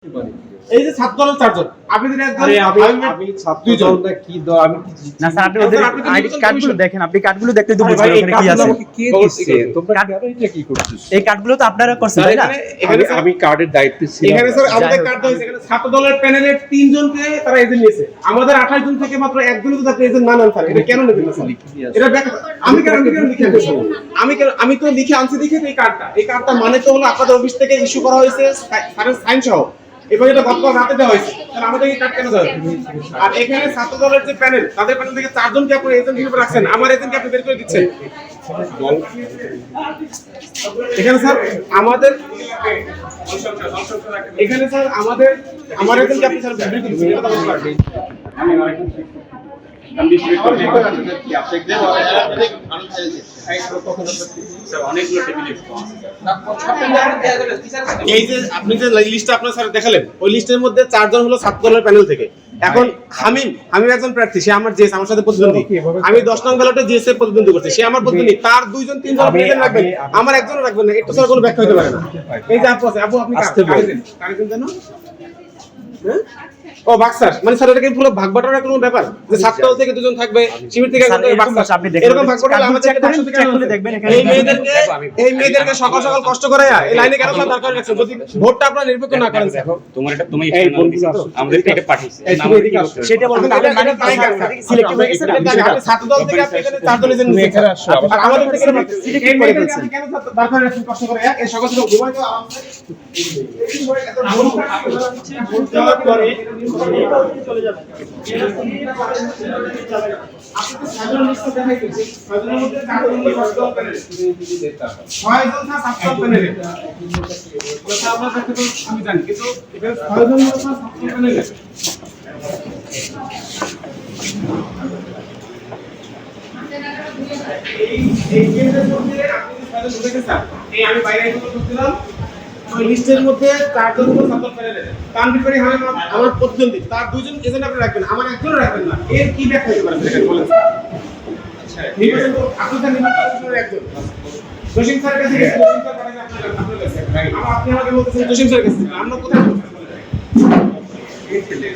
এই যে ছাত্র দলের চারজন আপনি দিন একজন আমি ছাত্র দলটা কি দাও আমি কি না স্যার আপনি ওদের আইডি কার্ডগুলো দেখেন, আপনি কার্ডগুলো দেখতে তো বুঝবেন ওখানে কি আছে। কে দিচ্ছে তোমরা এটা কি করছিস? এই কার্ডগুলো তো আপনারা করছেন তাই না? আমি কার্ডের দায়িত্বে ছিলাম। এখানে স্যার আমাদের কার্ড হইছে এখানে ছাত্র দলের প্যানেলের 3 জনকে তারা এজেন্ট নিয়েছে। আমাদের 28 জন থেকে মাত্র একজনই তো আপনি এজেন্ট না নেন স্যার। এটা কেন নেবেন না স্যার? এটা আমি কেন লিখে আনছি? আমি তো লিখে আনছি দেখে এই কার্ডটা মানে তো হলো আপনাদের অফিস থেকে ইস্যু করা হয়েছে স্যারের সাইন সহ। এবার এটা গতকাল রাতে দেওয়া হয়েছে। তাহলে আমাদের এই কার্ড কেন দেওয়া? আর এখানে ছাত্র দলের যে প্যানেল তাদের প্যানেল থেকে 4 জনকে আপনি এজেন্ট হিসেবে রাখছেন, আমার এজেন্টকে আপনি বের করে দিচ্ছেন। এখানে স্যার আমাদের আমার এজেন্টকে আপনি স্যার বের করে দিচ্ছেন। এটা তো আমার কার্ড। এই যে আপনি যে লিস্টটা আপনার স্যার দেখালেন ওই লিস্টের মধ্যে 4 জন হলো ছাত্র দলের প্যানেল থেকে। এখন হামিম একজন প্রার্থী, সে আমার জেএস আমার সাথে প্রতিদ্বন্দ্বী। আমি 10 নং ব্যালটে জেএস এর প্রতিদ্বন্দ্বী করছি, সে আমার প্রতিদ্বন্দ্বী। তার 2 জন 3 জন প্রেজেন্ট রাখবেন, আমার একজনও রাখবেন না। এটা স্যার কোনো ব্যাখ্যা হতে পারে না। এই যে আপু আছে, আপু আপনি কারেন্ট জানো? হ্যাঁ ও বাক্সার মানে স্যার এটা কি পুরো ভাগ বাটোয়ারার কোনো ব্যাপার যে ছাত্র দল থেকে 2 জন থাকবে, শিবির থেকে একজন থাকবে, বাক্সার আপনি দেখেন এরকম ভাগ বাটোয়ারা আমাদের চেক করে দেখবেন। এখানে এই মেয়েদেরকে সকাল সকাল কষ্ট করায়া এই লাইনে কেন স্যার দরকার রাখছেন? যদি ভোটটা আপনারা নিরপেক্ষ না করেন স্যার, তোমার এটা তুমি আমাদের থেকে পাঠিয়েছে সেটা বলবেন আপনার মানে সিলেক্ট হয়ে গেছে। আপনি ছাত্র দল থেকে আপনি এখানে 4 জন এজেন্ট নিয়েছেন আর আমাদের থেকে সিলেক্ট করে ফেলছেন। কেন দরকার রাখছেন কষ্ট করে এই সকাল সকাল ঘুমাই তো আরামসে ভোট দেওয়ার পরে চলে যাবে। আপনি তো সাধারণ লিস্টে দেখাই দিয়েছেন, সাধারণ মধ্যে 4 জন কষ্ট করেন, 6 জন না 7 জন প্যানেলে কথা আমরা দেখতে তো আমি জানি, কিন্তু এখানে 6 জন না 7 জন প্যানেলে এই কেন্দ্রের মধ্যে আপনি 6 জন ঢুকে গেছেন। এই আমি বাইরে করতেছিলাম ওই লিস্টের মধ্যে 4 জন হলো ছাত্র প্যানেলে, তার বিপরীতে আমার প্রতিদ্বন্দ্বী তার 2 জন এজেন্ট আপনি রাখবেন, আমার একজনও রাখবেন না। এর কি ব্যাখ্যা হতে পারে দেখেন বলেন। আচ্ছা নির্বাচন তো আপনাদের নির্বাচনের একজন জসিম স্যারের কাছে গেছে, জসিম স্যার পাঠাইছে আপনার কাছে। আপনি আমাকে বলতেছেন জসিম স্যারের কাছে, আমরা কোথায় বলতেছেন বলেন? এই ছেলে